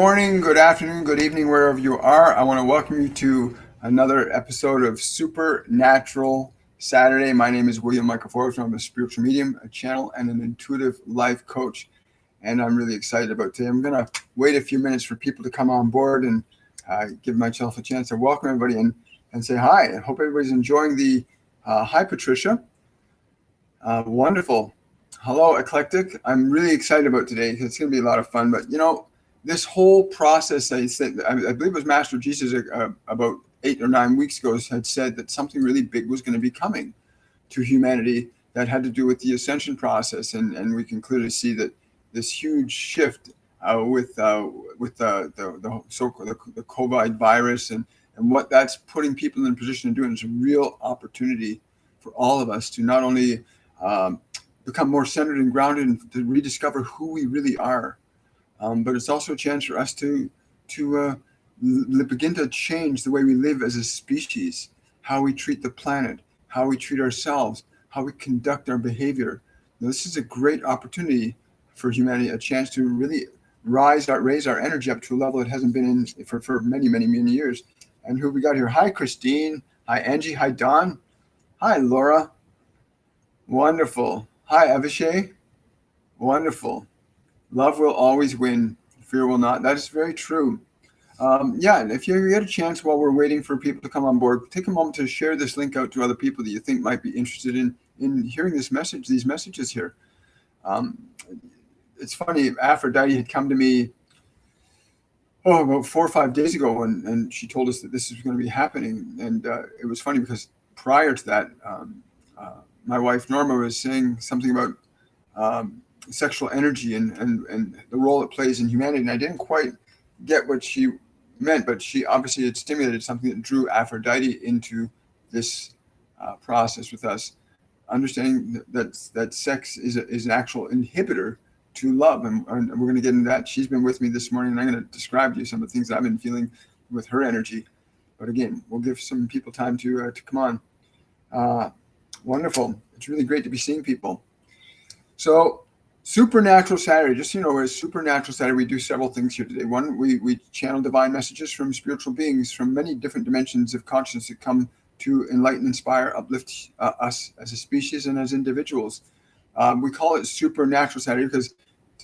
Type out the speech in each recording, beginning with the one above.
morning, good afternoon, good evening, wherever you are. I want to welcome you to another episode of Supernatural Saturday. My name is William Michael Forbes. I'm a spiritual medium, a channel, and an intuitive life coach. And I'm really excited about today. I'm going to wait a few minutes for people to come on board and give myself a chance to welcome everybody and say hi. I hope everybody's enjoying the hi, Patricia. Wonderful. Hello, Eclectic. I'm really excited about today. It's going to be a lot of fun. But, this whole process, I believe it was Master Jesus about 8 or 9 weeks ago had said that something really big was going to be coming to humanity that had to do with the ascension process. And we can clearly see that this huge shift with the COVID virus and what that's putting people in a position to do is a real opportunity for all of us to not only become more centered and grounded and to rediscover who we really are. But it's also a chance for us to begin to change the way we live as a species, how we treat the planet, how we treat ourselves, how we conduct our behavior. Now, this is a great opportunity for humanity, a chance to really raise our energy up to a level it hasn't been in for many, many, many years. And who we got here? Hi, Christine. Hi, Angie. Hi, Don. Hi, Laura. Wonderful. Hi, Avishai. Wonderful. Love will always win. Fear will not. That is very true. And if you get a chance while we're waiting for people to come on board, take a moment to share this link out to other people that you think might be interested in hearing these messages here. It's funny, Aphrodite had come to me about 4 or 5 days ago, and she told us that this is going to be happening. And it was funny because prior to that, my wife Norma was saying something about sexual energy and the role it plays in humanity. And I didn't quite get what she meant, but she obviously had stimulated something that drew Aphrodite into this process with us, understanding that sex is an actual inhibitor to love. And we're going to get into that. She's been with me this morning, and I'm going to describe to you some of the things that I've been feeling with her energy. But again, we'll give some people time to come on. Wonderful. It's really great to be seeing people. So, Supernatural Saturday, just so you know, as Supernatural Saturday, we do several things here today. One, we channel divine messages from spiritual beings from many different dimensions of consciousness that come to enlighten, inspire, uplift us as a species and as individuals. We call it Supernatural Saturday because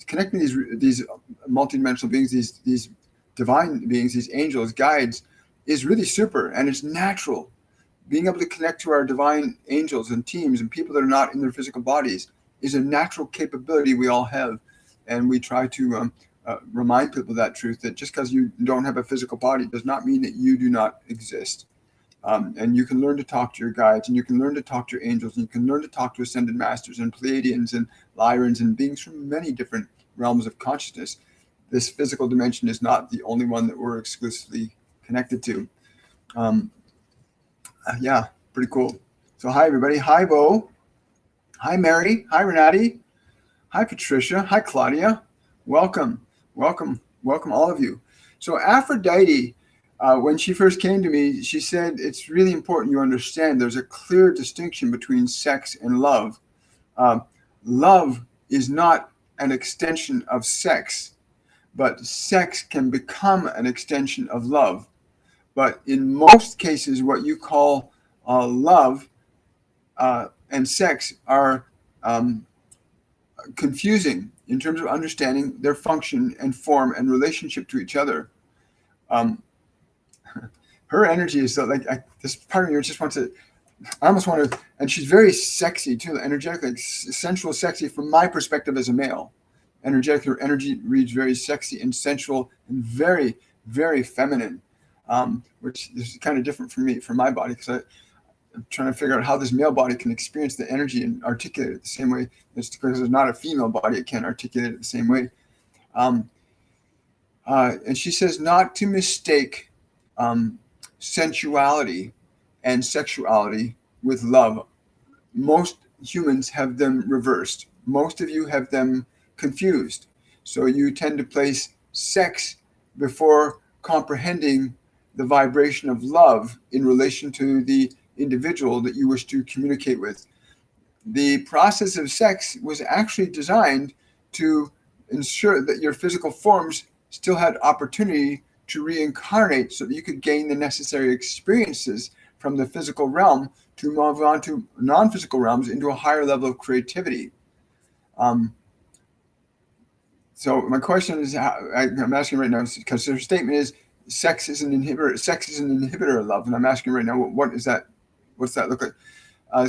connecting these multidimensional beings, these divine beings, these angels, guides, is really super, and it's natural. Being able to connect to our divine angels and teams and people that are not in their physical bodies is a natural capability we all have. And we try to remind people that truth, that just because you don't have a physical body does not mean that you do not exist. And you can learn to talk to your guides, and you can learn to talk to your angels, and you can learn to talk to ascended masters and Pleiadians and Lyrans and beings from many different realms of consciousness. This physical dimension is not the only one that we're exclusively connected to. Pretty cool. So hi, everybody. Hi, Bo. Hi, Mary. Hi, Renati. Hi, Patricia. Hi, Claudia. Welcome, all of you. So Aphrodite, when she first came to me, she said, it's really important you understand there's a clear distinction between sex and love. Love is not an extension of sex, but sex can become an extension of love. But in most cases, what you call love and sex are confusing in terms of understanding their function and form and relationship to each other. Her energy is so this part of me just wants to, I almost want to, and she's very sexy too, energetically, sensual, sexy from my perspective as a male. Energetically, her energy reads very sexy and sensual and very, very feminine, which is kind of different for me, for my body, because I'm trying to figure out how this male body can experience the energy and articulate it the same way. It's because there's not a female body, it can't articulate it the same way. And she says not to mistake sensuality and sexuality with love. Most humans have them reversed. Most of you have them confused. So you tend to place sex before comprehending the vibration of love in relation to the individual that you wish to communicate with. The process of sex was actually designed to ensure that your physical forms still had opportunity to reincarnate so that you could gain the necessary experiences from the physical realm to move on to non-physical realms into a higher level of creativity. So my question is, I'm asking right now, because their statement is sex is an inhibitor. Sex is an inhibitor of love, and I'm asking right now, what is that? What's that look like?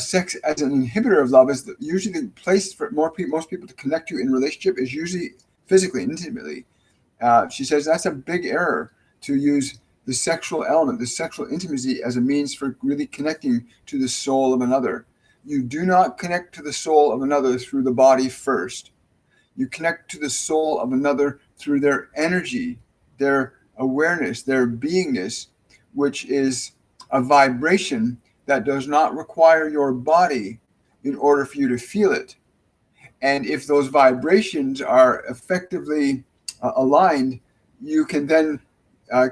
Sex as an inhibitor of love is usually the place for most people to connect to in relationship is usually physically, intimately. She says that's a big error to use the sexual element, the sexual intimacy as a means for really connecting to the soul of another. You do not connect to the soul of another through the body first. You connect to the soul of another through their energy, their awareness, their beingness, which is a vibration that does not require your body in order for you to feel it. And if those vibrations are effectively aligned, you can then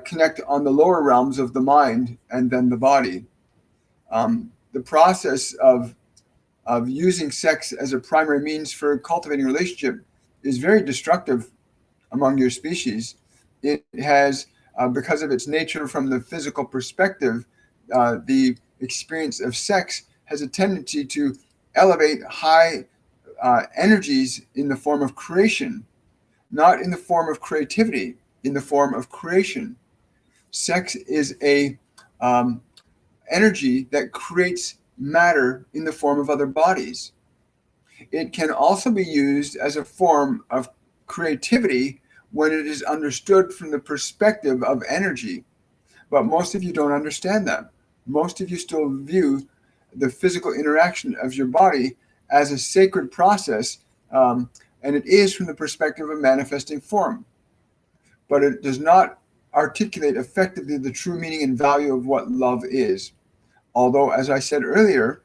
connect on the lower realms of the mind and then the body. The process of using sex as a primary means for cultivating a relationship is very destructive among your species. It has, because of its nature from the physical perspective, the experience of sex has a tendency to elevate high energies in the form of creation, not in the form of creativity, in the form of creation. Sex is a energy that creates matter in the form of other bodies. It can also be used as a form of creativity when it is understood from the perspective of energy. But most of you don't understand that. Most of you still view the physical interaction of your body as a sacred process, and it is from the perspective of manifesting form. But it does not articulate effectively the true meaning and value of what love is. Although, as I said earlier,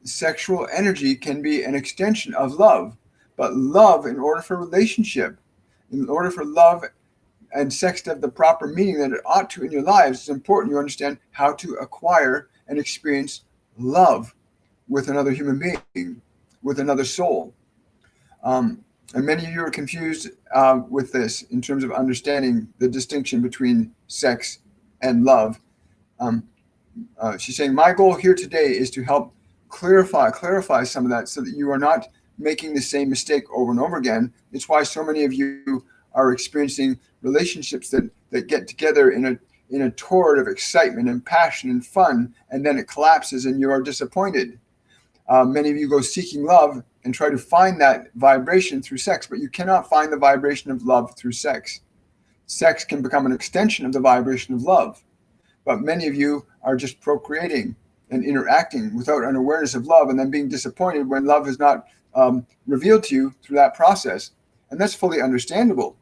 sexual energy can be an extension of love. But love, in order for relationship, in order for love and sex to have the proper meaning that it ought to in your lives, it's important you understand how to acquire and experience love with another human being, with another soul. And many of you are confused with this in terms of understanding the distinction between sex and love. She's saying, my goal here today is to help clarify some of that so that you are not making the same mistake over and over again. It's why so many of you are experiencing relationships that get together in a torrent of excitement and passion and fun, and then it collapses and you are disappointed. Many of you go seeking love and try to find that vibration through sex, but you cannot find the vibration of love through sex. Sex can become an extension of the vibration of love, but many of you are just procreating and interacting without an awareness of love, and then being disappointed when love is not revealed to you through that process. And that's fully understandable.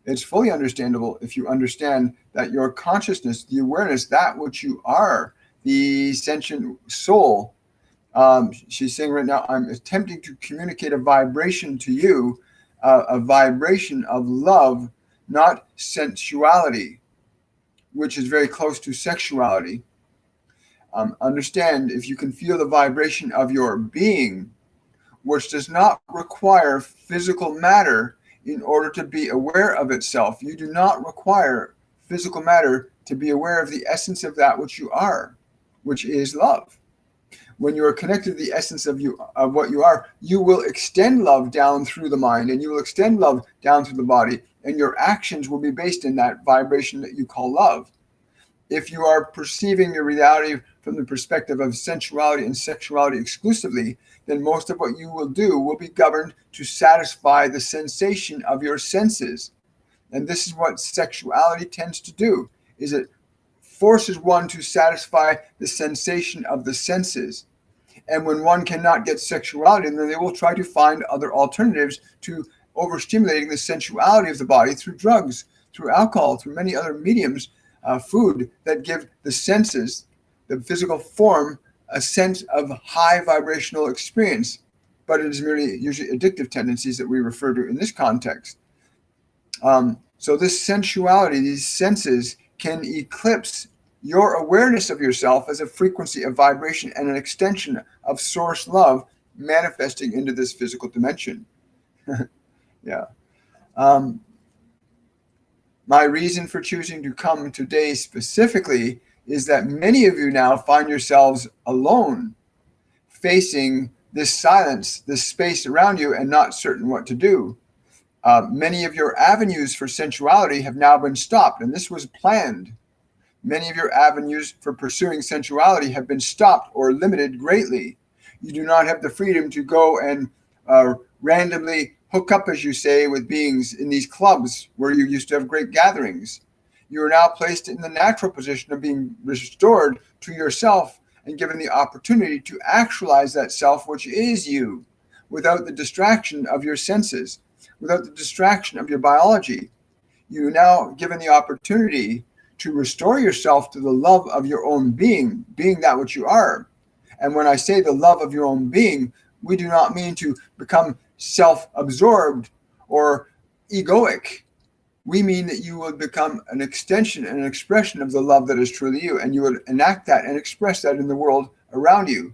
It's fully understandable if you understand that your consciousness, the awareness, that which you are, the sentient soul, she's saying right now, I'm attempting to communicate a vibration to you, a vibration of love, not sensuality, which is very close to sexuality. Understand, if you can feel the vibration of your being, which does not require physical matter in order to be aware of itself. You do not require physical matter to be aware of the essence of that which you are, which is love. When you are connected to the essence of what you are, you will extend love down through the mind, and you will extend love down through the body, and your actions will be based in that vibration that you call love. If you are perceiving your reality from the perspective of sensuality and sexuality exclusively, then most of what you will do will be governed to satisfy the sensation of your senses. And this is what sexuality tends to do, is it forces one to satisfy the sensation of the senses. And when one cannot get sexuality, then they will try to find other alternatives to overstimulating the sensuality of the body through drugs, through alcohol, through many other mediums, food that give the senses, the physical form, a sense of high vibrational experience. But it is merely usually addictive tendencies that we refer to in this context. So this sensuality, these senses, can eclipse your awareness of yourself as a frequency of vibration and an extension of source love manifesting into this physical dimension. Yeah. My reason for choosing to come today specifically is that many of you now find yourselves alone, facing this silence, this space around you, and not certain what to do. Many of your avenues for sensuality have now been stopped, and this was planned. Many of your avenues for pursuing sensuality have been stopped or limited greatly. You do not have the freedom to go and randomly hook up, as you say, with beings in these clubs where you used to have great gatherings. You are now placed in the natural position of being restored to yourself and given the opportunity to actualize that self, which is you, without the distraction of your senses, without the distraction of your biology. You are now given the opportunity to restore yourself to the love of your own being that which you are. And when I say the love of your own being, we do not mean to become self-absorbed or egoic. We mean that you will become an extension and an expression of the love that is truly you, and you would enact that and express that in the world around you.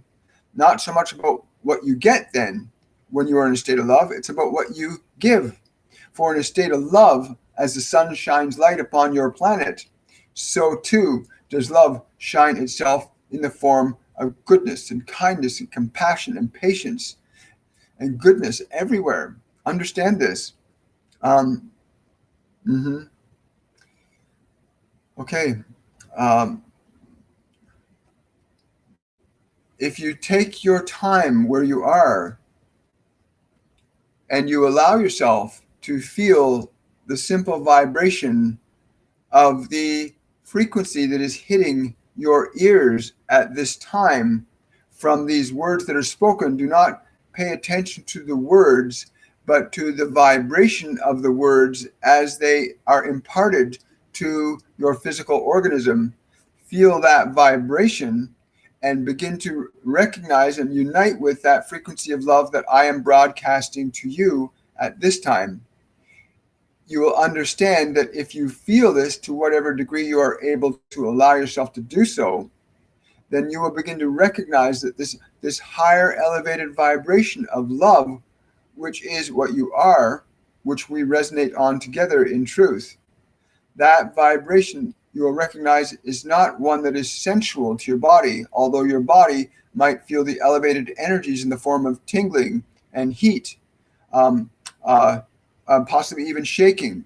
Not so much about what you get then when you are in a state of love, it's about what you give. For in a state of love, as the sun shines light upon your planet, so too does love shine itself in the form of goodness and kindness and compassion and patience and goodness everywhere. Understand this. Okay. If you take your time where you are and you allow yourself to feel the simple vibration of the frequency that is hitting your ears at this time from these words that are spoken, do not pay attention to the words, but to the vibration of the words as they are imparted to your physical organism. Feel that vibration and begin to recognize and unite with that frequency of love that I am broadcasting to you at this time. You will understand that if you feel this to whatever degree you are able to allow yourself to do so, then you will begin to recognize that this higher elevated vibration of love, which is what you are, which we resonate on together in truth, that vibration you will recognize is not one that is sensual to your body, although your body might feel the elevated energies in the form of tingling and heat, possibly even shaking,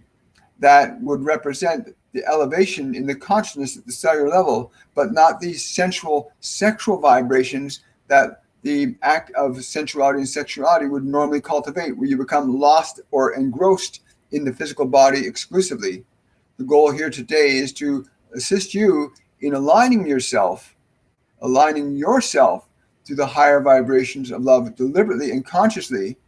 that would represent the elevation in the consciousness at the cellular level, but not these sensual sexual vibrations that the act of sensuality and sexuality would normally cultivate, where you become lost or engrossed in the physical body exclusively. The goal here today is to assist you in aligning yourself to the higher vibrations of love deliberately and consciously.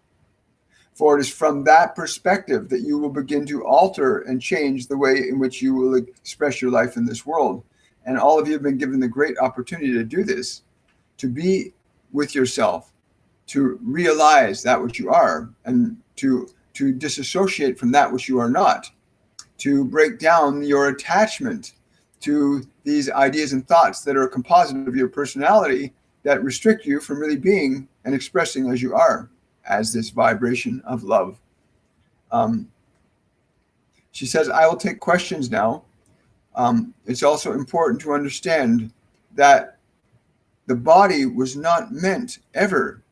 For it is from that perspective that you will begin to alter and change the way in which you will express your life in this world. And all of you have been given the great opportunity to do this, to be with yourself, to realize that which you are, and to disassociate from that which you are not, to break down your attachment to these ideas and thoughts that are a composite of your personality that restrict you from really being and expressing as you are, as this vibration of love. She says, I will take questions now. It's also important to understand that the body was not meant ever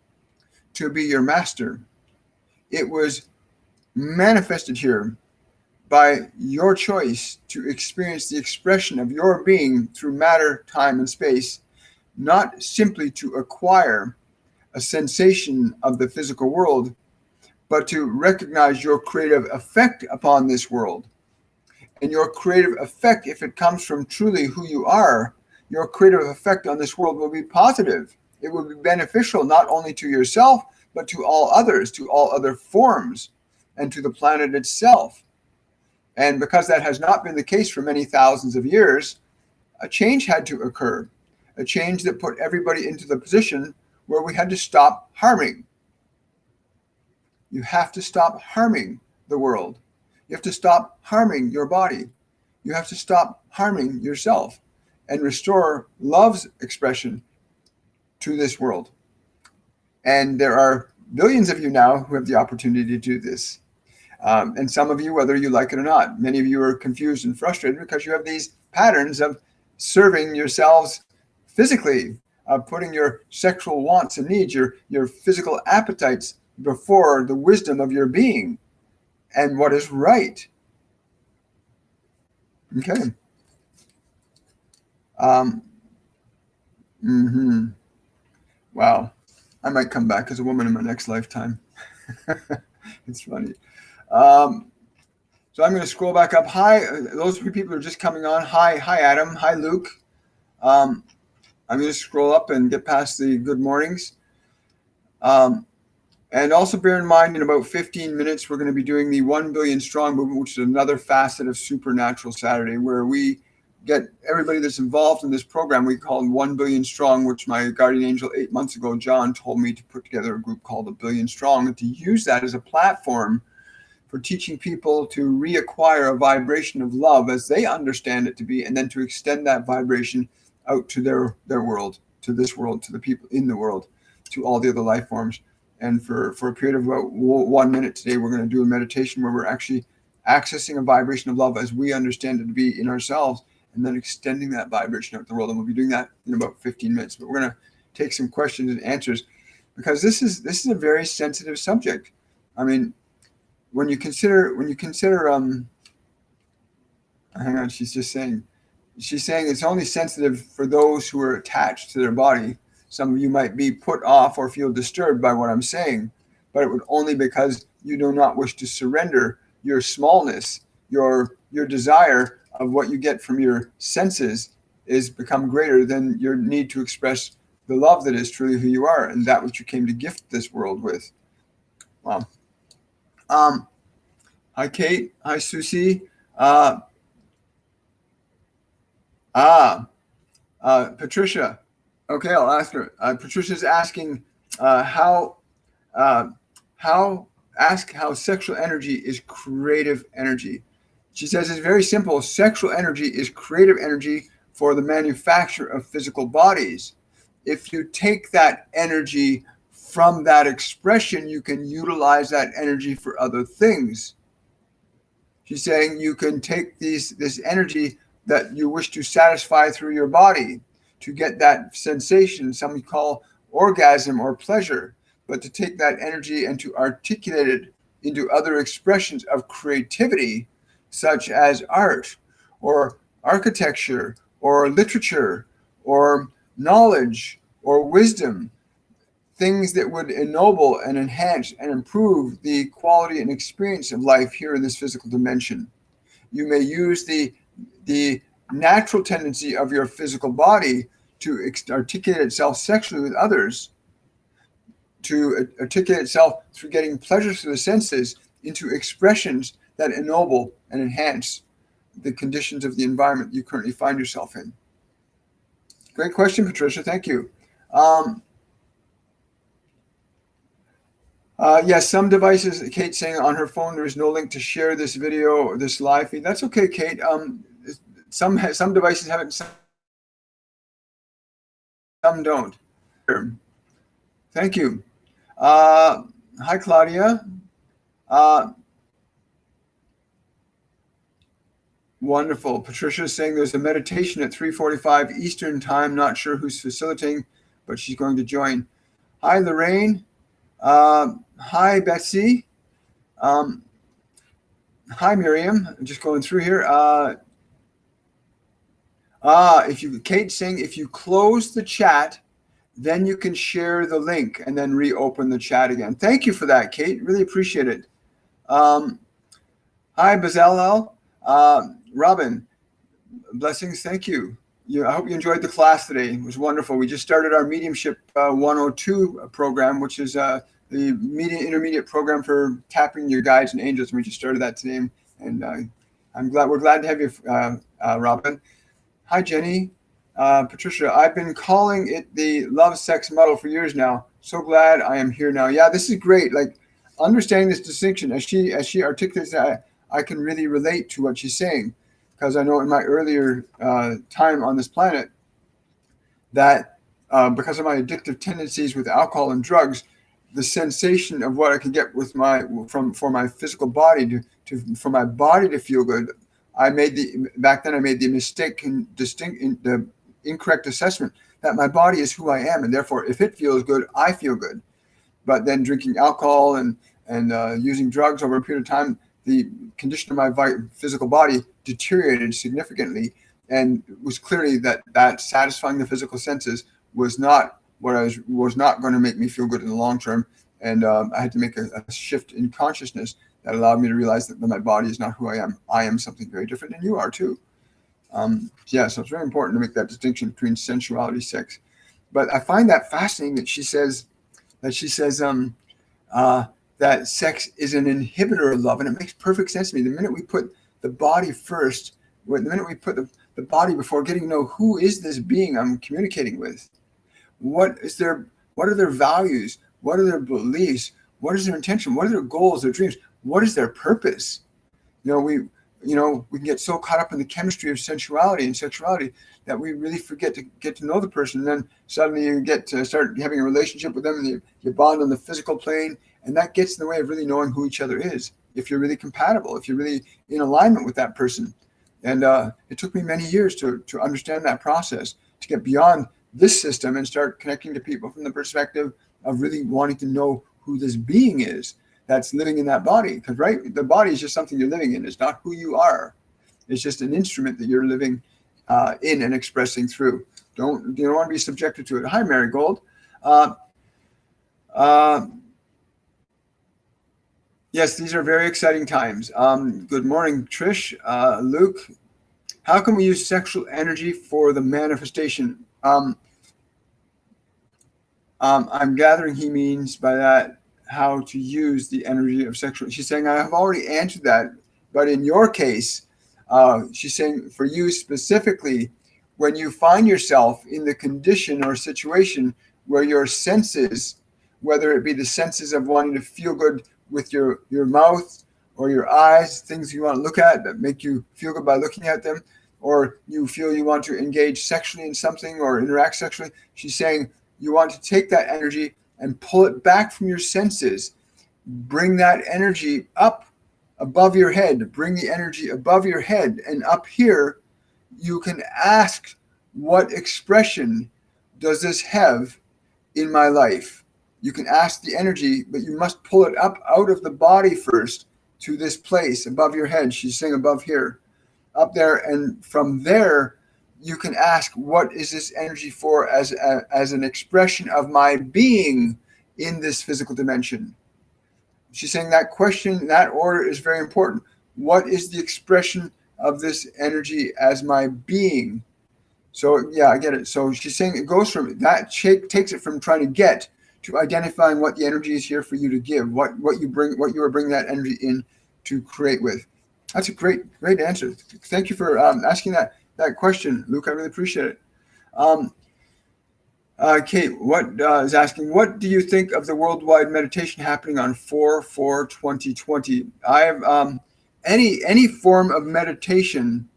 to be your master. It was manifested here by your choice to experience the expression of your being through matter, time, and space, not simply to acquire a sensation of the physical world, but to recognize your creative effect upon this world. And your creative effect, if it comes from truly who you are, your creative effect on this world will be positive. It will be beneficial not only to yourself, but to all others, to all other forms, and to the planet itself. And because that has not been the case for many thousands of years, a change had to occur, a change that put everybody into the position where we had to stop harming. You have to stop harming the world. You have to stop harming your body. You have to stop harming yourself and restore love's expression to this world. And there are billions of you now who have the opportunity to do this. And some of you, whether you like it or not, many of you are confused and frustrated because you have these patterns of serving yourselves physically, putting your sexual wants and needs, your physical appetites before the wisdom of your being and what is right. Okay. Wow. I might come back as a woman in my next lifetime. It's funny. So I'm going to scroll back up. Hi, those three people are just coming on. Hi, Adam. Hi, Luke. I'm going to scroll up and get past the good mornings. And also bear in mind, in about 15 minutes, we're going to be doing the 1 Billion Strong movement, which is another facet of Supernatural Saturday, where we get everybody that's involved in this program. We call them 1 Billion Strong, which my guardian angel 8 months ago, John, told me to put together a group called 1 Billion Strong, and to use that as a platform for teaching people to reacquire a vibration of love as they understand it to be, and then to extend that vibration out to their world, to this world, to the people in the world, to all the other life forms. And for a period of about 1 minute today, we're going to do a meditation where we're actually accessing a vibration of love as we understand it to be in ourselves, and then extending that vibration out to the world. And we'll be doing that in about 15 minutes. But we're going to take some questions and answers, because this is a very sensitive subject. I mean, when you consider hang on, she's saying it's only sensitive for those who are attached to their body. Some of you might be put off or feel disturbed by what I'm saying, but it would only because you do not wish to surrender your smallness, your desire of what you get from your senses is become greater than your need to express the love that is truly who you are, and that which you came to gift this world with. Wow. Hi, Kate. Hi, Susie. Patricia. Okay, I'll ask her. Patricia's asking how sexual energy is creative energy. She says it's very simple. Sexual energy is creative energy for the manufacture of physical bodies. If you take that energy from that expression, you can utilize that energy for other things. She's saying you can take this energy that you wish to satisfy through your body to get that sensation, some call orgasm or pleasure, but to take that energy and to articulate it into other expressions of creativity, such as art or architecture or literature or knowledge or wisdom, things that would ennoble and enhance and improve the quality and experience of life here in this physical dimension. You may use the natural tendency of your physical body to articulate itself sexually with others, to articulate itself through getting pleasure through the senses into expressions that ennoble and enhance the conditions of the environment you currently find yourself in. Great question, Patricia. Thank you. Yes, some devices, Kate's saying on her phone, there is no link to share this video or this live feed. That's okay, Kate. Some devices have it, some don't. Thank you. Hi, Claudia. Wonderful. Patricia is saying there's a meditation at 3:45 Eastern time. Not sure who's facilitating, but she's going to join. Hi, Lorraine. Hi, Betsy. Hi, Miriam. I'm just going through here. Kate's saying if you close the chat, then you can share the link and then reopen the chat again. Thank you for that, Kate. Really appreciate it. Hi, Bazellel. Robin, blessings. Thank you. I hope you enjoyed the class today. It was wonderful. We just started our Mediumship 102 program, which is the intermediate program for tapping your guides and angels. And we just started that today, and we're glad to have you, Robin. Hi, Jenny. Patricia, I've been calling it the love sex model for years now. So glad I am here now. Yeah, this is great. Like understanding this distinction as she articulates that, I can really relate to what she's saying, because I know in my earlier time on this planet that because of my addictive tendencies with alcohol and drugs, the sensation of what I could get with for my physical body for my body to feel good. Back then I made the the incorrect assessment that my body is who I am, and therefore if it feels good, I feel good. But then drinking alcohol and using drugs over a period of time, the condition of my physical body deteriorated significantly, and it was clearly that satisfying the physical senses was not what was not going to make me feel good in the long term. And I had to make a shift in consciousness that allowed me to realize that my body is not who I am. I am something very different, and you are too. So it's very important to make that distinction between sensuality, sex. But I find that fascinating that she says that sex is an inhibitor of love, and it makes perfect sense to me. The minute we put the body first, the minute we put the body before getting to know who is this being I'm communicating with, what are their values, what are their beliefs, what is their intention, what are their goals, their dreams, what is their purpose? We can get so caught up in the chemistry of sensuality and sexuality that we really forget to get to know the person. And then suddenly you get to start having a relationship with them, and you bond on the physical plane, and that gets in the way of really knowing who each other is, if you're really compatible, if you're really in alignment with that person. And it took me many years to understand that process, to get beyond this system and start connecting to people from the perspective of really wanting to know who this being is that's living in that body. Because the body is just something you're living in. It's not who you are. It's just an instrument that you're living in and expressing through. You don't want to be subjected to it. Hi, Marigold. Yes, these are very exciting times. Good morning, Trish. Luke, how can we use sexual energy for the manifestation? I'm gathering he means by that how to use the energy of sexual. She's saying, I have already answered that, but in your case, she's saying for you specifically, when you find yourself in the condition or situation where your senses, whether it be the senses of wanting to feel good with your mouth or your eyes, things you want to look at that make you feel good by looking at them, or you feel you want to engage sexually in something or interact sexually, she's saying you want to take that energy and pull it back from your senses. Bring that energy up above your head. Bring the energy above your head. And up here, you can ask, what expression does this have in my life? You can ask the energy, but you must pull it up out of the body first to this place above your head. She's saying above here, up there. And from there, you can ask, what is this energy for as an expression of my being in this physical dimension? She's saying that question, that order is very important. What is the expression of this energy as my being? So yeah, I get it. So she's saying it goes from that, takes it from trying to get to identifying what the energy is here for you to give, what you are bringing that energy in to create with. That's a great answer. Thank you for asking that question, Luke. I really appreciate it. Kate, is asking, what do you think of the worldwide meditation happening on 4/4/2020? I have any form of meditation.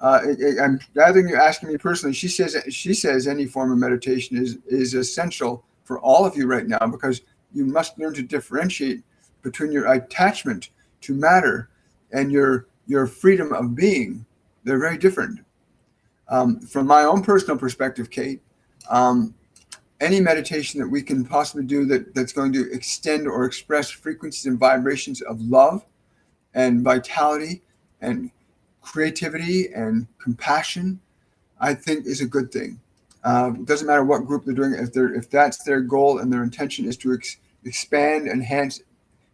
I'm gathering you're asking me personally. She says any form of meditation is essential for all of you right now, because you must learn to differentiate between your attachment to matter and your freedom of being. They're very different. From my own personal perspective, Kate, any meditation that we can possibly do that's going to extend or express frequencies and vibrations of love and vitality and creativity and compassion, I think is a good thing. It doesn't matter what group they're doing. If that's their goal and their intention is to expand, enhance,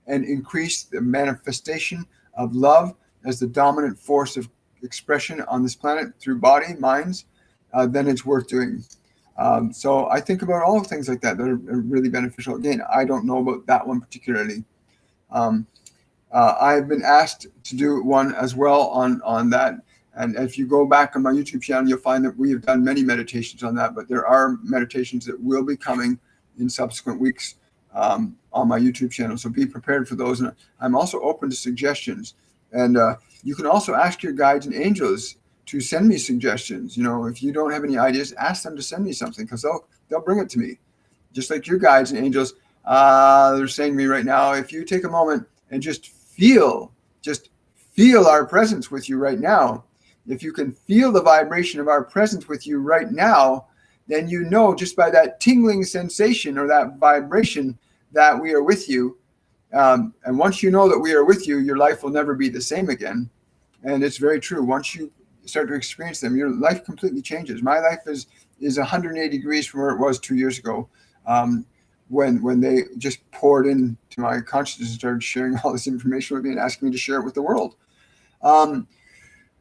and increase the manifestation of love as the dominant force of expression on this planet through body, minds, then it's worth doing. So I think about all things like that are really beneficial. Again, I don't know about that one particularly. I've been asked to do one as well on that. And if you go back on my YouTube channel, you'll find that we have done many meditations on that, but there are meditations that will be coming in subsequent weeks on my YouTube channel. So be prepared for those. And I'm also open to suggestions. And you can also ask your guides and angels to send me suggestions. If you don't have any ideas, ask them to send me something, because they'll bring it to me. Just like your guides and angels They're saying to me right now, if you take a moment and just feel our presence with you right now, if you can feel the vibration of our presence with you right now, then you know just by that tingling sensation or that vibration that we are with you. And once you know that we are with you, your life will never be the same again. And it's very true. Once you start to experience them, your life completely changes. My life is 180 degrees from where it was 2 years ago, when they just poured into my consciousness and started sharing all this information with me and asking me to share it with the world.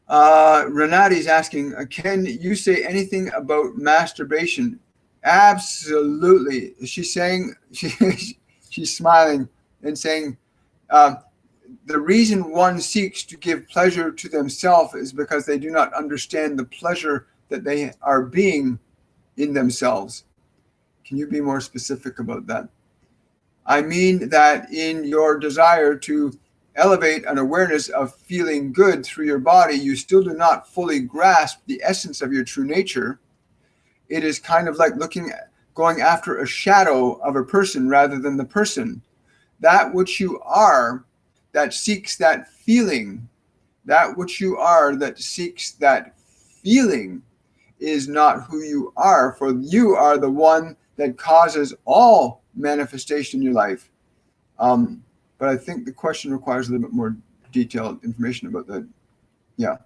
Renati's asking, can you say anything about masturbation? Absolutely. She's saying, she's smiling and saying, the reason one seeks to give pleasure to themselves is because they do not understand the pleasure that they are being in themselves. Can you be more specific about that? I mean that in your desire to elevate an awareness of feeling good through your body, you still do not fully grasp the essence of your true nature. It is kind of like going after a shadow of a person rather than the person. That which you are that seeks that feeling, that which you are that seeks that feeling is not who you are, for you are the one that causes all manifestation in your life. But I think the question requires a little bit more detailed information about that. Yeah.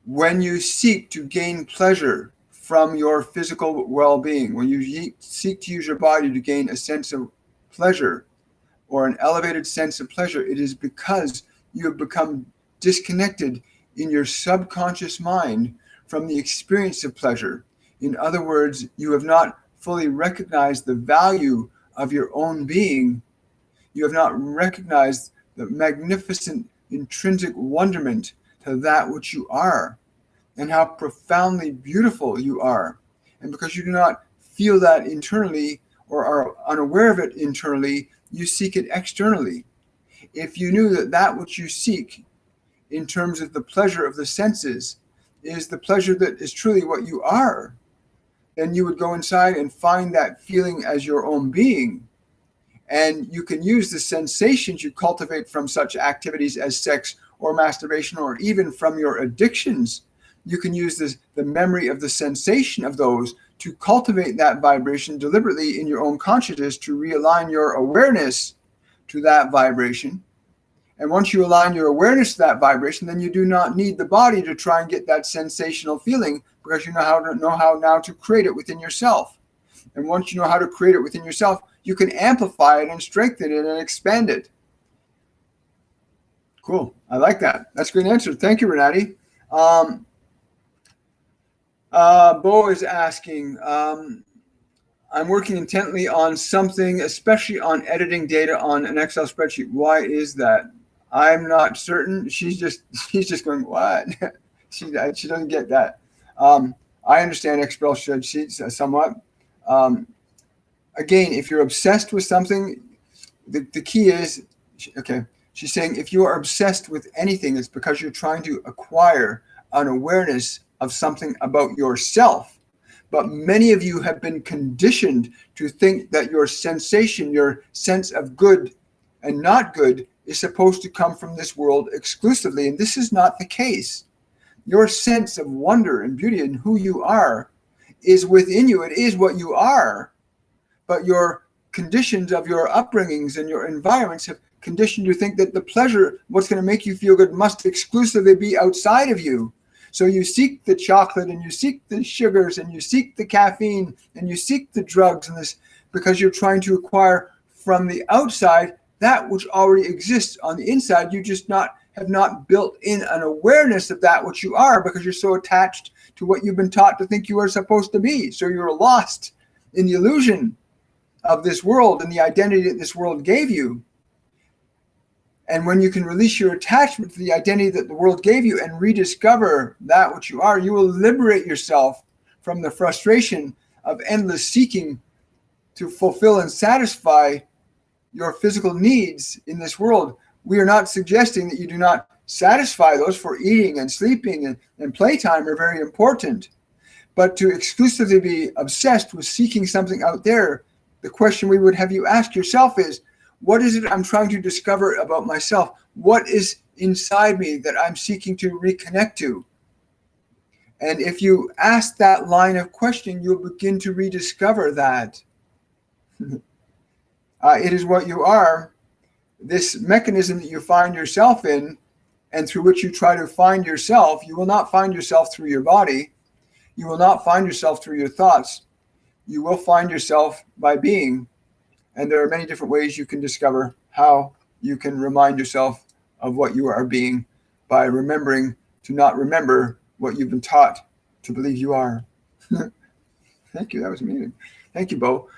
When you seek to gain pleasure from your physical well-being, when you seek to use your body to gain a sense of pleasure or an elevated sense of pleasure, it is because you have become disconnected in your subconscious mind from the experience of pleasure. In other words, you have not fully recognized the value of your own being. You have not recognized the magnificent intrinsic wonderment to that which you are and how profoundly beautiful you are. And because you do not feel that internally or are unaware of it internally, you seek it externally. If you knew that that which you seek in terms of the pleasure of the senses is the pleasure that is truly what you are, then you would go inside and find that feeling as your own being. And you can use the sensations you cultivate from such activities as sex or masturbation, or even from your addictions. You can use the memory of the sensation of those to cultivate that vibration deliberately in your own consciousness to realign your awareness to that vibration. And once you align your awareness to that vibration, then you do not need the body to try and get that sensational feeling, because you know how now to create it within yourself. And once you know how to create it within yourself, you can amplify it and strengthen it and expand it. Cool. I like that. That's a great answer. Thank you, Renati. Bo is asking, I'm working intently on something, especially on editing data on an Excel spreadsheet. Why is that? I'm not certain. She's just going, what? she doesn't get that. I understand Excel spreadsheets somewhat. Again, if you're obsessed with something, the key is, okay, she's saying if you are obsessed with anything, it's because you're trying to acquire an awareness of something about yourself. But many of you have been conditioned to think that your sensation, your sense of good and not good, is supposed to come from this world exclusively. And this is not the case. Your sense of wonder and beauty and who you are is within you. It is what you are. But your conditions of your upbringings and your environments have conditioned you to think that the pleasure, what's going to make you feel good, must exclusively be outside of you. So you seek the chocolate and you seek the sugars and you seek the caffeine and you seek the drugs and this, because you're trying to acquire from the outside that which already exists on the inside. You just have not built in an awareness of that which you are, because you're so attached to what you've been taught to think you are supposed to be. So you're lost in the illusion of this world and the identity that this world gave you. And when you can release your attachment to the identity that the world gave you and rediscover that which you are, you will liberate yourself from the frustration of endless seeking to fulfill and satisfy your physical needs in this world. We are not suggesting that you do not satisfy those, for eating and sleeping and playtime are very important. But to exclusively be obsessed with seeking something out there the question we would have you ask yourself is, what is it I'm trying to discover about myself? What is inside me that I'm seeking to reconnect to? And if you ask that line of question, you'll begin to rediscover that it is what you are, this mechanism that you find yourself in, and through which you try to find yourself. You will not find yourself through your body. You will not find yourself through your thoughts. You will find yourself by being. And there are many different ways you can discover how you can remind yourself of what you are being by remembering to not remember what you've been taught to believe you are. Thank you. That was amazing. Thank you, Bo.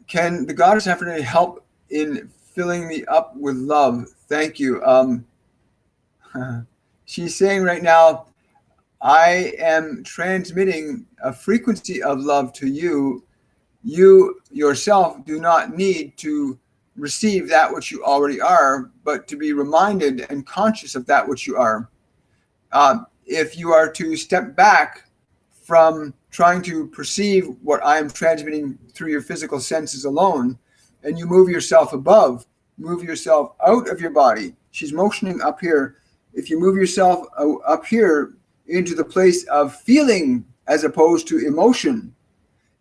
Can the Goddess Aphrodite help in filling me up with love? Thank you. She's saying right now, I am transmitting a frequency of love to you. You yourself do not need to receive that which you already are, but to be reminded and conscious of that which you are. If you are to step back from trying to perceive what I am transmitting through your physical senses alone, and you move yourself above, move yourself out of your body. She's motioning up here. If you move yourself up here into the place of feeling as opposed to emotion,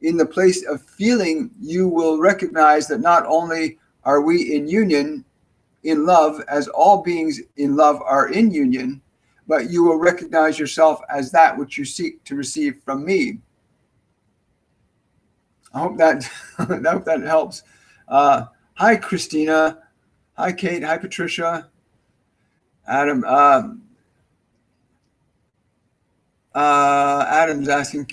in the place of feeling, you will recognize that not only are we in union, in love, as all beings in love are in union, but you will recognize yourself as that which you seek to receive from me. I hope that, I hope that helps. Hi, Christina. Hi, Kate. Hi, Patricia. Adam. Adam's asking,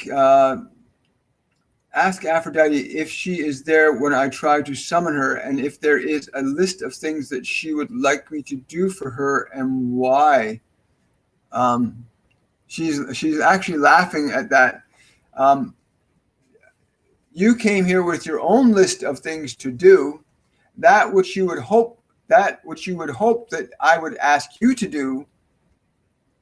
ask Aphrodite if she is there when I try to summon her, and if there is a list of things that she would like me to do for her and why. She's actually laughing at that. You came here with your own list of things to do. That which you would hope that I would ask you to do,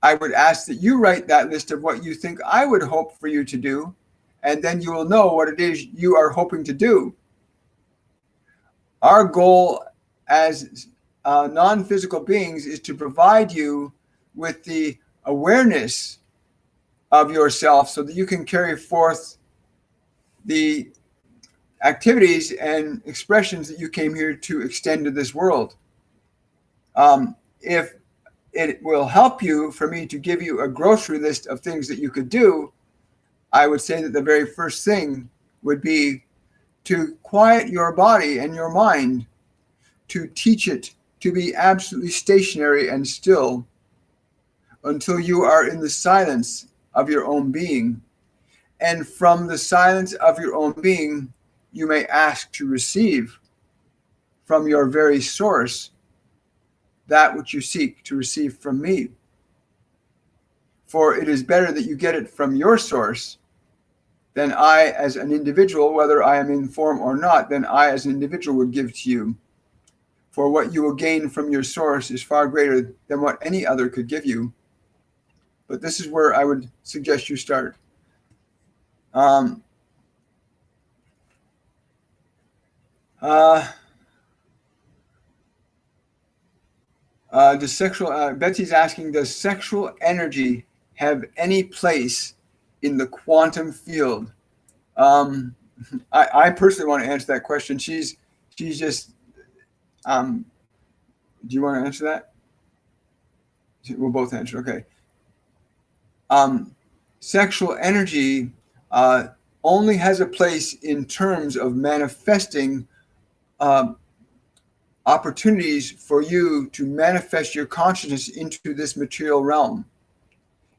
I would ask that you write that list of what you think I would hope for you to do, and then you will know what it is you are hoping to do. Our goal as non-physical beings is to provide you with the awareness of yourself so that you can carry forth the activities and expressions that you came here to extend to this world. If it will help you for me to give you a grocery list of things that you could do, I would say that the very first thing would be to quiet your body and your mind, to teach it to be absolutely stationary and still until you are in the silence of your own being. And from the silence of your own being, you may ask to receive from your very source that which you seek to receive from me. For it is better that you get it from your source than I as an individual, whether I am in form or not, than I as an individual would give to you. For what you will gain from your source is far greater than what any other could give you. But this is where I would suggest you start. Betsy's asking, does sexual energy have any place in the quantum field? I personally want to answer that question. She's just, do you want to answer that? We'll both answer. Okay. Sexual energy only has a place in terms of manifesting opportunities for you to manifest your consciousness into this material realm.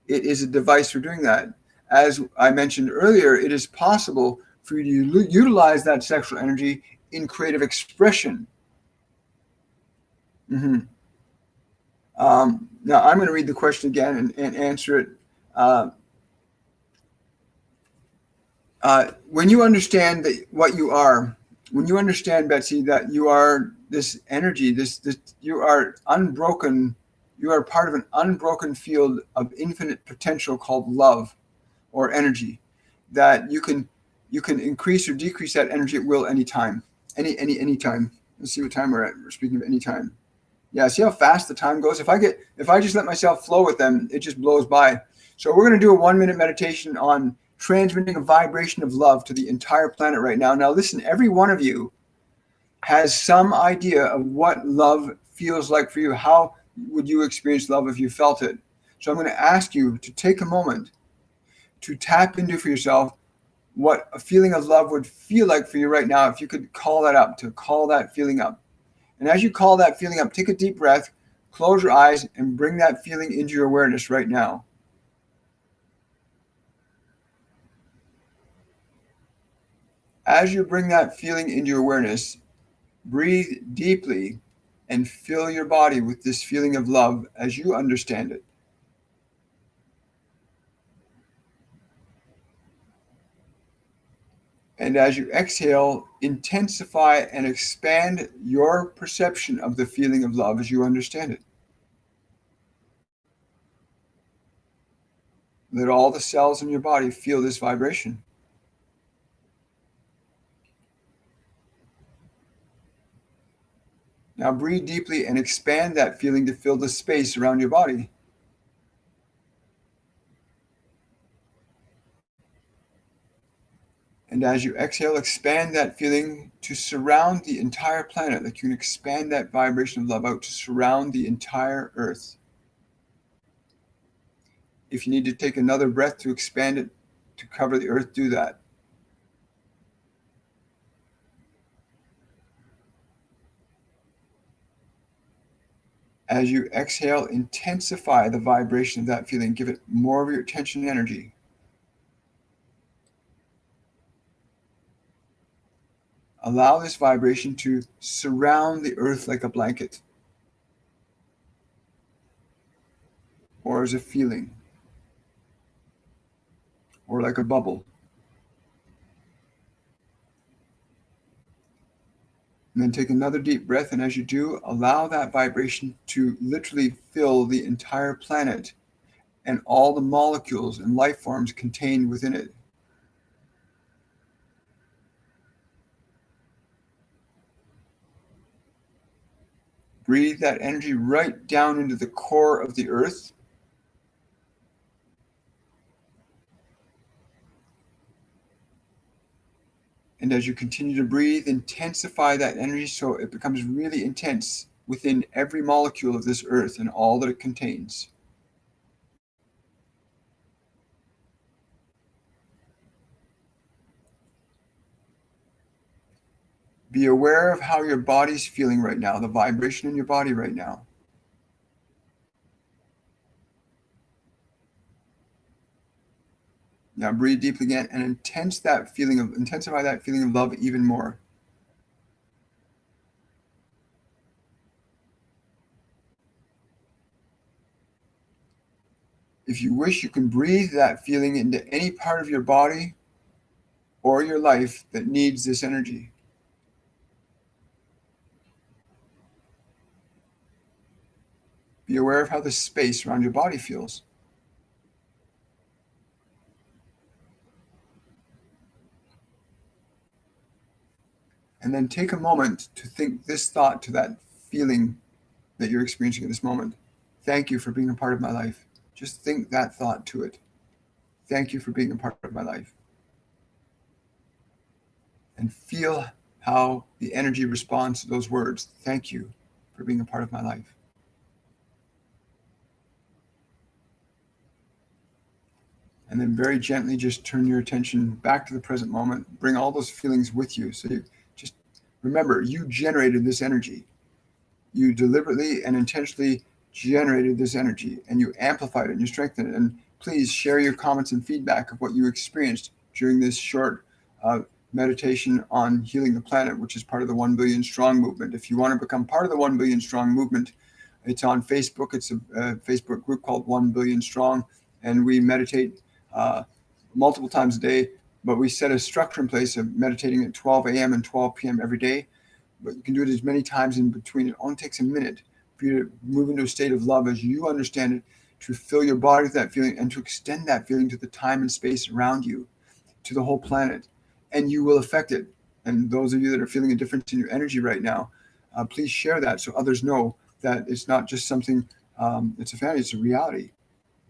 It is a device for doing that. As I mentioned earlier, it is possible for you to utilize that sexual energy in creative expression. Mm-hmm. Now, I'm going to read the question again and answer it. When you understand that what you are, when you understand, Betsy, that you are this energy, this you are unbroken, you are part of an unbroken field of infinite potential called love or energy, that you can You can increase or decrease that energy at will anytime. Anytime. Let's see what time we're at. We're speaking of any time. Yeah, see how fast the time goes? If I just let myself flow with them, it just blows by. So we're going to do a 1-minute meditation on transmitting a vibration of love to the entire planet right now. Now listen, every one of you has some idea of what love feels like for you. How would you experience love if you felt it? So I'm going to ask you to take a moment to tap into for yourself what a feeling of love would feel like for you right now. If you could call that up, to call that feeling up. And as you call that feeling up, take a deep breath, close your eyes, and bring that feeling into your awareness right now. As you bring that feeling into your awareness, breathe deeply and fill your body with this feeling of love as you understand it. And as you exhale, intensify and expand your perception of the feeling of love as you understand it. Let all the cells in your body feel this vibration. Now breathe deeply and expand that feeling to fill the space around your body. And as you exhale, expand that feeling to surround the entire planet. Like you can expand that vibration of love out to surround the entire earth. If you need to take another breath to expand it to cover the earth, do that. As you exhale, intensify the vibration of that feeling. Give it more of your attention and energy. Allow this vibration to surround the earth like a blanket or as a feeling or like a bubble. And then take another deep breath, and as you do, allow that vibration to literally fill the entire planet and all the molecules and life forms contained within it. Breathe that energy right down into the core of the earth. And as you continue to breathe, intensify that energy so it becomes really intense within every molecule of this earth and all that it contains. Be aware of how your body's feeling right now, the vibration in your body right now. Now breathe deeply again and intensify that feeling of love even more. If you wish, you can breathe that feeling into any part of your body or your life that needs this energy. Be aware of how the space around your body feels. And then take a moment to think this thought to that feeling that you're experiencing at this moment. Thank you for being a part of my life. Just think that thought to it. Thank you for being a part of my life. And feel how the energy responds to those words. Thank you for being a part of my life. And then very gently just turn your attention back to the present moment. Bring all those feelings with you. So you just remember, you generated this energy. You deliberately and intentionally generated this energy, and you amplified it and you strengthened it. And please share your comments and feedback of what you experienced during this short meditation on healing the planet, which is part of the 1 Billion Strong movement. If you want to become part of the 1 Billion Strong movement, it's on Facebook. It's a Facebook group called 1 Billion Strong, and we meditate multiple times a day, but we set a structure in place of meditating at 12 a.m. and 12 p.m. every day. But you can do it as many times in between. It only takes a minute for you to move into a state of love as you understand it, to fill your body with that feeling and to extend that feeling to the time and space around you, to the whole planet. and you will affect it. And those of you that are feeling a difference in your energy right now, please share that so others know that it's not just something, it's a fantasy, it's a reality.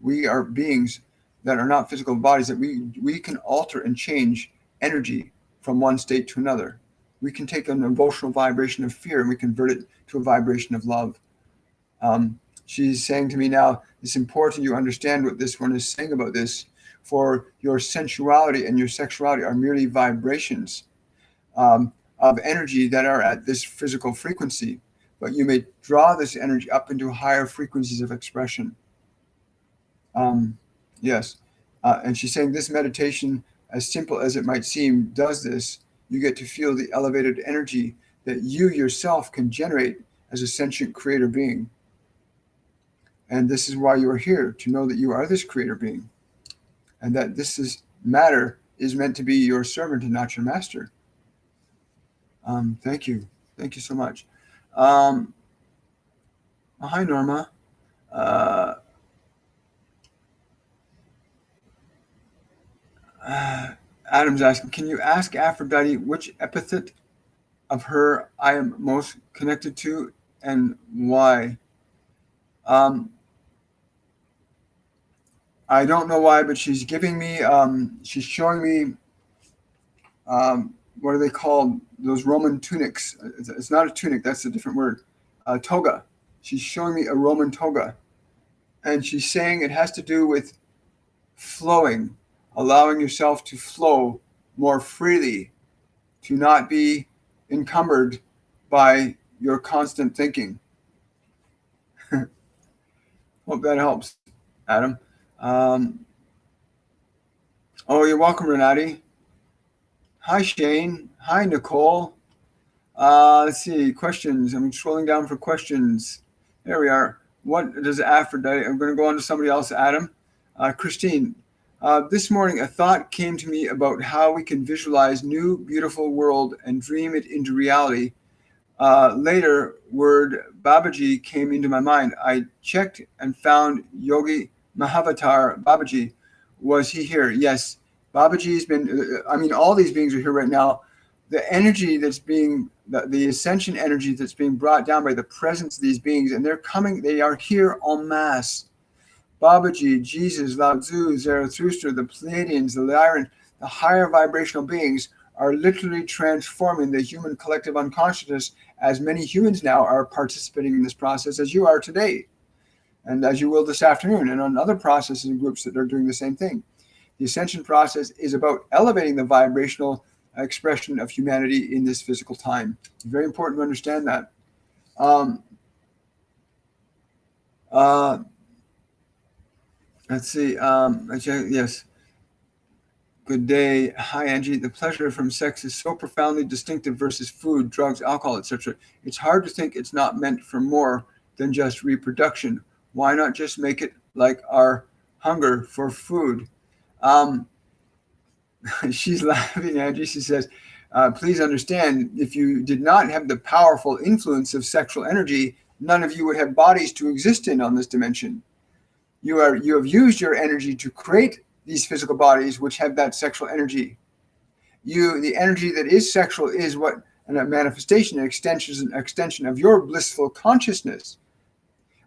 We are beings that are not physical bodies, that we can alter and change energy from one state to another. We can take an emotional vibration of fear and we convert it to a vibration of love. She's saying to me now, it's important you understand what this one is saying about this, for your sensuality and your sexuality are merely vibrations of energy that are at this physical frequency, but you may draw this energy up into higher frequencies of expression. Yes. And she's saying this meditation, as simple as it might seem, does this. You get to feel the elevated energy that you yourself can generate as a sentient creator being. And this is why you are here, to know that you are this creator being, and that matter is meant to be your servant and not your master. Thank you. Thank you so much. Hi, Norma. Adam's asking, can you ask Aphrodite which epithet of her I am most connected to and why? I don't know why, but she's giving me, she's showing me, what are they called? Those Roman tunics. It's not a tunic, that's a different word. Toga. She's showing me a Roman toga. And she's saying it has to do with flowing, allowing yourself to flow more freely, to not be encumbered by your constant thinking. Hope that helps, Adam. Oh, you're welcome, Renati. Hi, Shane. Hi, Nicole. Let's see, questions. I'm scrolling down for questions. There we are. What does Aphrodite? I'm going to go on to somebody else, Adam. Christine, this morning a thought came to me about how we can visualize new, beautiful world and dream it into reality. Later, word Babaji came into my mind. I checked and found Yogi Mahavatar Babaji. Was he here? Yes. Babaji's been, all these beings are here right now. The energy that's being, the ascension energy that's being brought down by the presence of these beings, and they're coming, they are here en masse. Babaji, Jesus, Lao Tzu, Zarathustra, the Pleiadians, the Lyran, the higher vibrational beings are literally transforming the human collective unconsciousness, as many humans now are participating in this process as you are today, and as you will this afternoon, and on other processes and groups that are doing the same thing. The ascension process is about elevating the vibrational expression of humanity in this physical time. It's very important to understand that. Let's see. Yes. Good day. Hi, Angie. The pleasure from sex is so profoundly distinctive versus food, drugs, alcohol, etc. It's hard to think it's not meant for more than just reproduction. Why not just make it like our hunger for food? She's laughing, Angie. She says, please understand, if you did not have the powerful influence of sexual energy, none of you would have bodies to exist in on this dimension. You have used your energy to create these physical bodies which have that sexual energy. The energy that is sexual is what a manifestation, an extension of your blissful consciousness.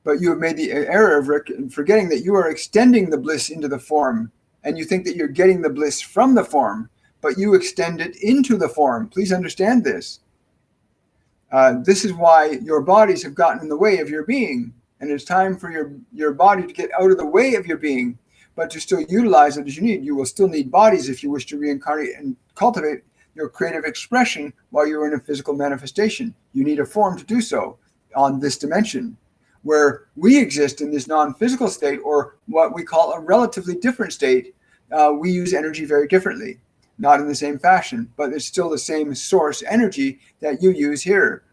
But you have made the error of forgetting that you are extending the bliss into the form, and you think that you're getting the bliss from the form, but you extend it into the form. Please understand this. This is why your bodies have gotten in the way of your being, and it's time for your body to get out of the way of your being, but to still utilize it as you need. You will still need bodies if you wish to reincarnate and cultivate your creative expression while you're in a physical manifestation. You need a form to do so on this dimension. Where we exist in this non-physical state, or what we call a relatively different state, we use energy very differently. Not in the same fashion, but it's still the same source energy that you use here.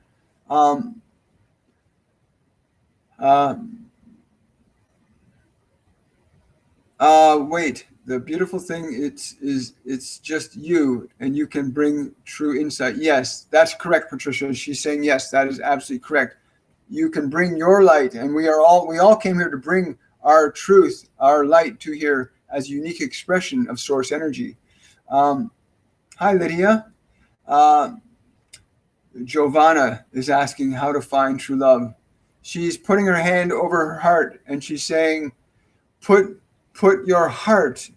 Wait, the beautiful thing it's just you, and you can bring true insight. Yes, that's correct, Patricia. She's saying yes, that is absolutely correct. You can bring your light, and we all came here to bring our truth, our light to here as a unique expression of source energy. Hi, Lydia. Uh, Giovanna is asking how to find true love. She's putting her hand over her heart and she's saying, put your heart.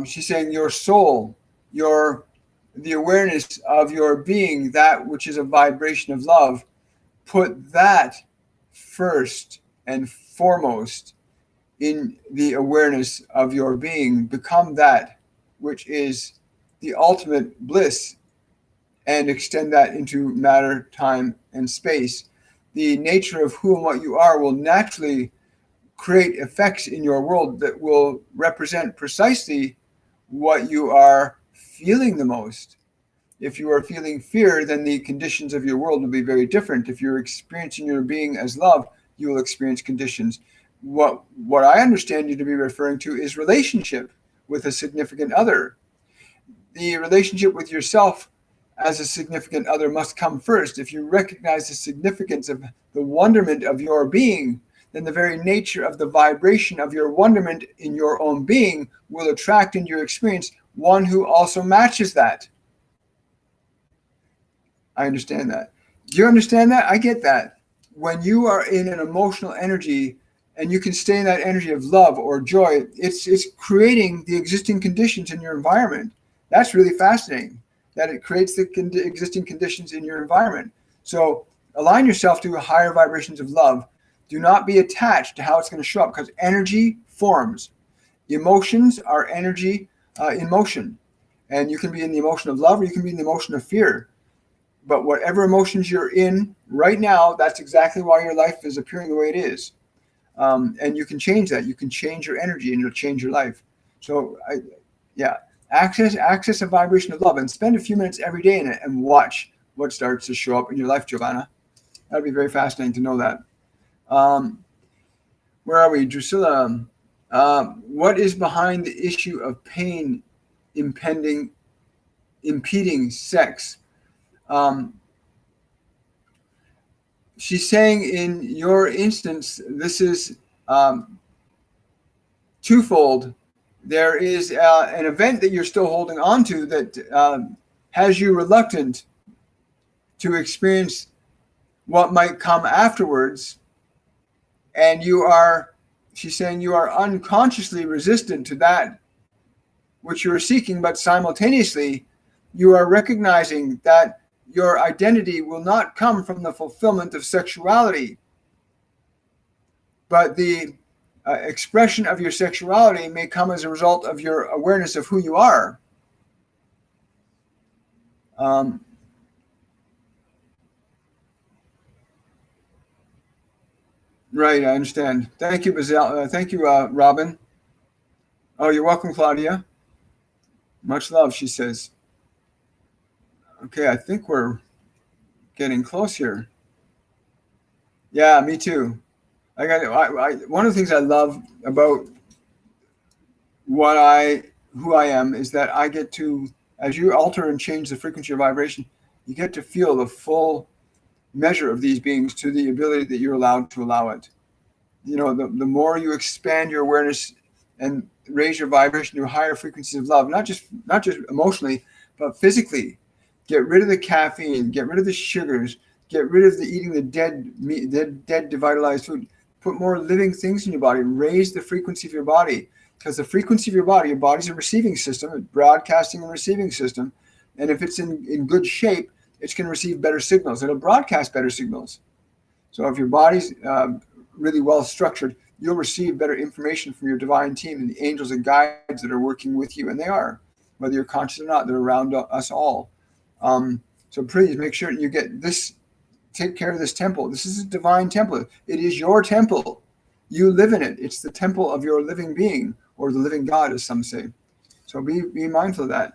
She's saying your soul, your the awareness of your being, that which is a vibration of love. Put that first and foremost in the awareness of your being. Become that which is the ultimate bliss and extend that into matter, time, and space. The nature of who and what you are will naturally create effects in your world that will represent precisely what you are feeling the most. If you are feeling fear, then the conditions of your world will be very different. If you're experiencing your being as love, you will experience conditions. What I understand you to be referring to is relationship with a significant other. The relationship with yourself as a significant other must come first. If you recognize the significance of the wonderment of your being, then the very nature of the vibration of your wonderment in your own being will attract into your experience one who also matches that. I understand that. Do you understand that? I get that. When you are in an emotional energy and you can stay in that energy of love or joy, it's creating the existing conditions in your environment. That's really fascinating, that it creates the existing conditions in your environment. So align yourself to higher vibrations of love. Do not be attached to how it's going to show up, because energy forms. Emotions are energy in motion. And you can be in the emotion of love or you can be in the emotion of fear. But whatever emotions you're in right now, that's exactly why your life is appearing the way it is. And you can change that. You can change your energy and you'll change your life. So, access a vibration of love and spend a few minutes every day in it and watch what starts to show up in your life, Giovanna. That'd be very fascinating to know that. Where are we? Drusilla, what is behind the issue of pain impeding sex? She's saying in your instance, this is twofold. There is an event that you're still holding on to that has you reluctant to experience what might come afterwards. And she's saying you are unconsciously resistant to that which you are seeking, but simultaneously you are recognizing that your identity will not come from the fulfillment of sexuality, but the expression of your sexuality may come as a result of your awareness of who you are. Right, I understand. Thank you, Bazelle. Thank you, Robin. Oh, you're welcome, Claudia. Much love, she says. Okay, I think we're getting close here. Yeah, me too. One of the things I love about who I am is that I get to, as you alter and change the frequency of vibration, you get to feel the full measure of these beings to the ability that you're allowed to allow it. You know, the more you expand your awareness and raise your vibration to higher frequencies of love, not just emotionally, but physically. Get rid of the caffeine, get rid of the sugars, get rid of the eating the dead meat, dead devitalized food. Put more living things in your body. Raise the frequency of your body, because the frequency of your body's a receiving system, a broadcasting and receiving system. And if it's in good shape, it's going to receive better signals. It'll broadcast better signals. So if your body's really well structured, you'll receive better information from your divine team and the angels and guides that are working with you. And they are, whether you're conscious or not, they're around us all. So please make sure you get this, take care of this temple. This is a divine temple. It is your temple. You live in it. It's the temple of your living being, or the living God, as some say. So be mindful of that.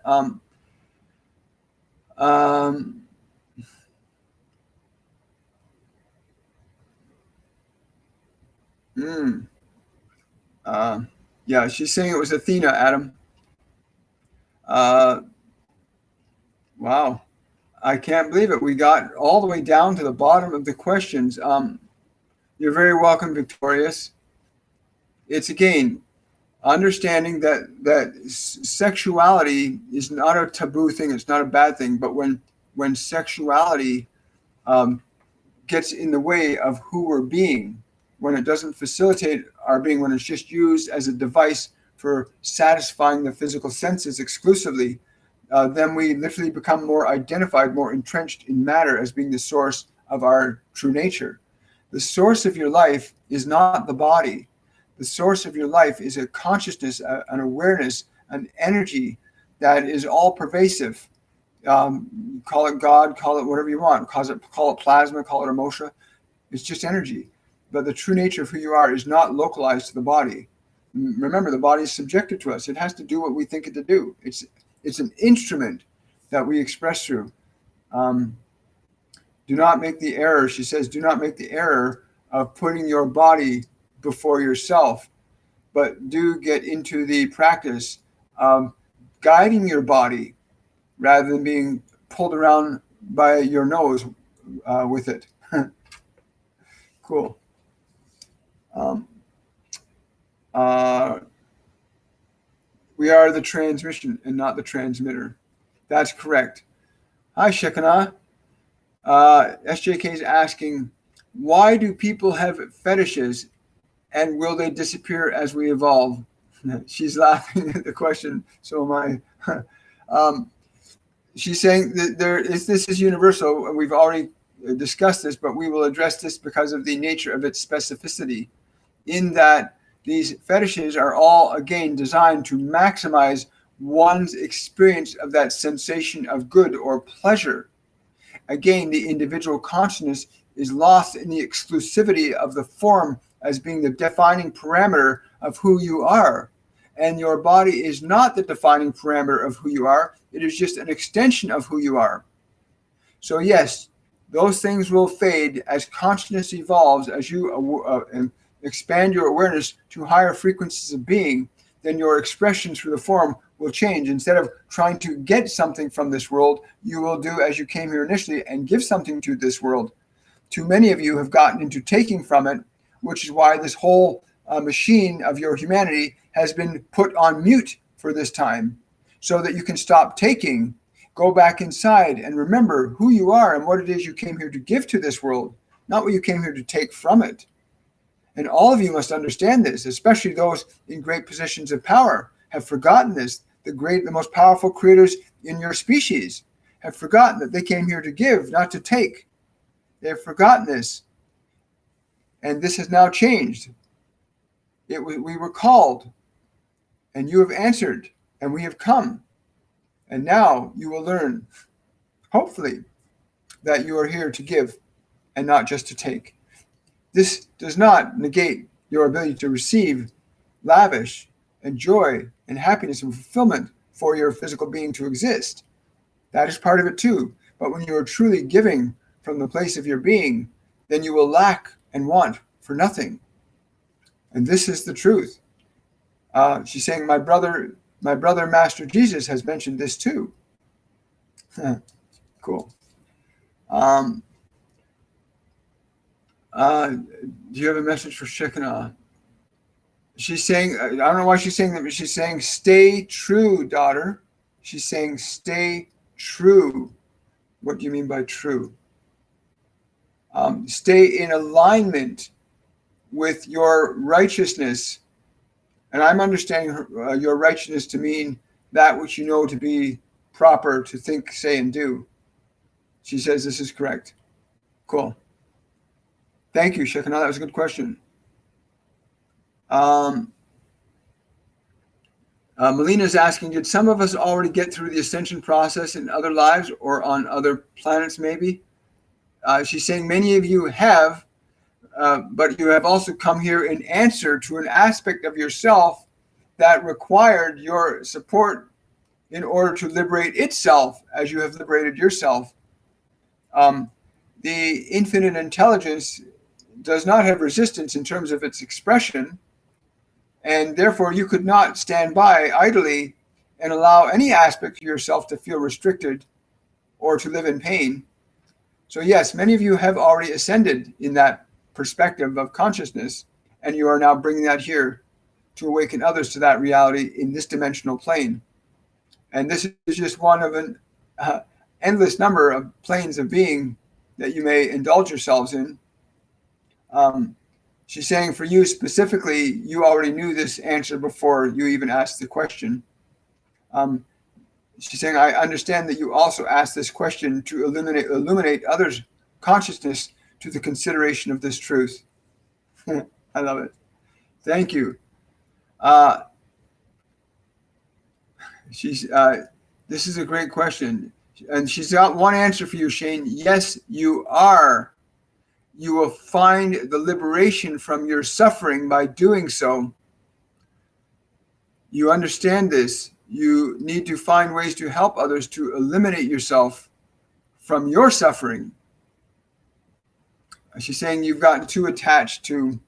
Yeah, she's saying it was Athena, Adam. Wow. I can't believe it. We got all the way down to the bottom of the questions. You're very welcome, Victorious. It's again, understanding that sexuality is not a taboo thing. It's not a bad thing. But when sexuality gets in the way of who we're being, when it doesn't facilitate our being, when it's just used as a device for satisfying the physical senses exclusively, then we literally become more identified, more entrenched in matter as being the source of our true nature. The source of your life is not the body. The source of your life is a consciousness, an awareness, an energy that is all pervasive. Call it God, call it whatever you want, call it plasma, call it emotion. It's just energy. But the true nature of who you are is not localized to the body. Remember, the body is subjected to us. It has to do what we think it to do. It's an instrument that we express through. Do not make the error, she says, do not make the error of putting your body before yourself, but do get into the practice of guiding your body rather than being pulled around by your nose with it. Cool. We are the transmission and not the transmitter. That's correct. Hi, Shekinah. SJK is asking, why do people have fetishes and will they disappear as we evolve? She's laughing at the question. So am I. She's saying that this is universal, and we've already discussed this, but we will address this because of the nature of its specificity, in that these fetishes are all, again, designed to maximize one's experience of that sensation of good or pleasure. Again, the individual consciousness is lost in the exclusivity of the form as being the defining parameter of who you are. And your body is not the defining parameter of who you are. It is just an extension of who you are. So yes, those things will fade as consciousness evolves, as you expand your awareness to higher frequencies of being. Then your expression through the form will change. Instead of trying to get something from this world, you will do as you came here initially and give something to this world. Too many of you have gotten into taking from it, which is why this whole machine of your humanity has been put on mute for this time, so that you can stop taking, go back inside and remember who you are and what it is you came here to give to this world, not what you came here to take from it. And all of you must understand this, especially those in great positions of power have forgotten this. The most powerful creators in your species have forgotten that they came here to give, not to take. They have forgotten this. And this has now changed. We were called, and you have answered, and we have come. And now you will learn, hopefully, that you are here to give and not just to take. This does not negate your ability to receive lavish and joy and happiness and fulfillment for your physical being to exist. That is part of it too. But when you are truly giving from the place of your being, then you will lack and want for nothing. And this is the truth. She's saying, my brother, Master Jesus, has mentioned this too. Cool. Do you have a message for Shekinah? She's saying, I don't know why she's saying that, but she's saying, stay true, daughter. She's saying, stay true. What do you mean by true? Stay in alignment with your righteousness. And I'm understanding your righteousness to mean that which you know to be proper to think, say, and do. She says this is correct. Cool. Thank you, Shekinah. That was a good question. Melina's asking, did some of us already get through the ascension process in other lives or on other planets maybe? She's saying many of you have, but you have also come here in answer to an aspect of yourself that required your support in order to liberate itself as you have liberated yourself. The infinite intelligence does not have resistance in terms of its expression, and therefore you could not stand by idly and allow any aspect of yourself to feel restricted or to live in pain. So yes, many of you have already ascended in that perspective of consciousness, and you are now bringing that here to awaken others to that reality in this dimensional plane. And this is just one of an endless number of planes of being that you may indulge yourselves in. She's saying for you specifically, you already knew this answer before you even asked the question. She's saying, I understand that you also asked this question to illuminate others' consciousness to the consideration of this truth. I love it. Thank you. This is a great question. And she's got one answer for you, Shane. Yes, you are. You will find the liberation from your suffering by doing so. You understand this. You need to find ways to help others to eliminate yourself from your suffering. She's saying you've gotten too attached to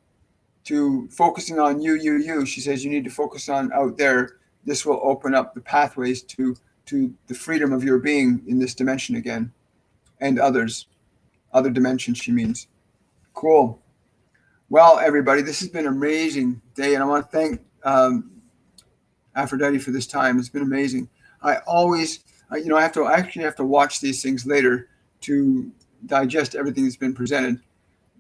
focusing on you. She says you need to focus on out there. This will open up the pathways to the freedom of your being in this dimension again, and other dimensions, she means. Cool. Well, everybody, this has been an amazing day, and I want to thank Aphrodite for this time. It's been amazing. I always, I have to watch these things later to digest everything that's been presented.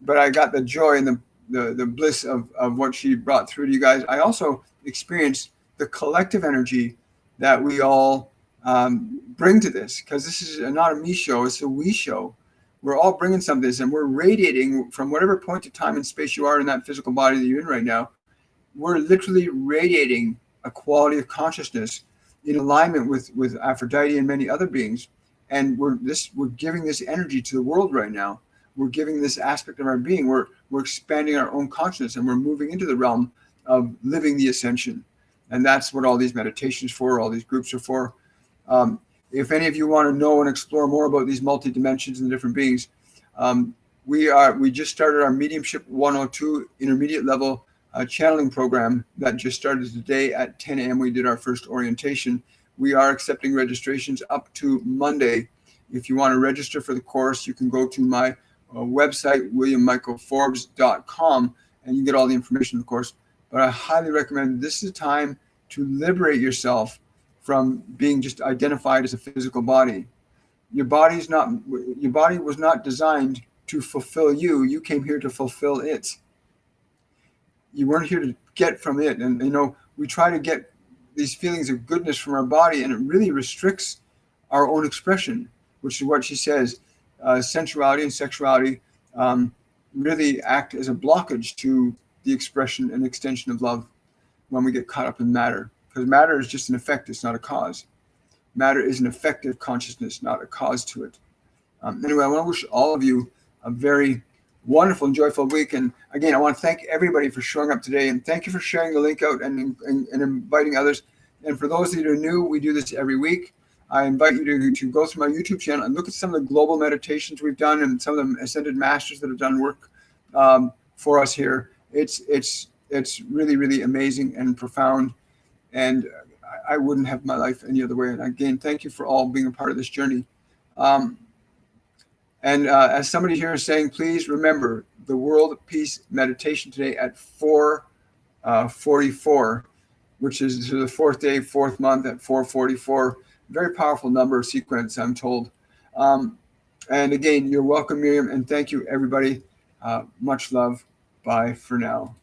But I got the joy and the bliss of what she brought through to you guys. I also experienced the collective energy that we all bring to this, because this is not a me show, it's a we show. We're all bringing some of this, and we're radiating from whatever point of time and space you are in that physical body that you're in right now. We're literally radiating a quality of consciousness in alignment with Aphrodite and many other beings. And we're giving this energy to the world right now. We're giving this aspect of our being. We're expanding our own consciousness, and we're moving into the realm of living the ascension. And that's what all these meditations for, all these groups are for. If any of you want to know and explore more about these multi-dimensions and the different beings, we just started our Mediumship 102 intermediate level channeling program that just started today at 10 a.m. We did our first orientation. We are accepting registrations up to Monday. If you want to register for the course, you can go to my website, williammichaelforbes.com, and you get all the information, of course. But I highly recommend this is a time to liberate yourself from being just identified as a physical body. Your body was not designed to fulfill you. You came here to fulfill it. You weren't here to get from it. And we try to get these feelings of goodness from our body, and it really restricts our own expression, which is what she says. Sensuality and sexuality really act as a blockage to the expression and extension of love when we get caught up in matter. Because matter is just an effect, it's not a cause. Matter is an effective consciousness, not a cause to it. Anyway, I want to wish all of you a very wonderful and joyful week. And again, I want to thank everybody for showing up today. And thank you for sharing the link out and inviting others. And for those that are new, we do this every week. I invite you to go through my YouTube channel and look at some of the global meditations we've done and some of the ascended masters that have done work for us here. It's really, really amazing and profound. And I wouldn't have my life any other way. And again, thank you for all being a part of this journey. And as somebody here is saying, please remember the World Peace Meditation today at 4:44, which is the fourth day, fourth month at 4:44. Very powerful number sequence, I'm told. And again, you're welcome, Miriam, and thank you, everybody. Much love. Bye for now.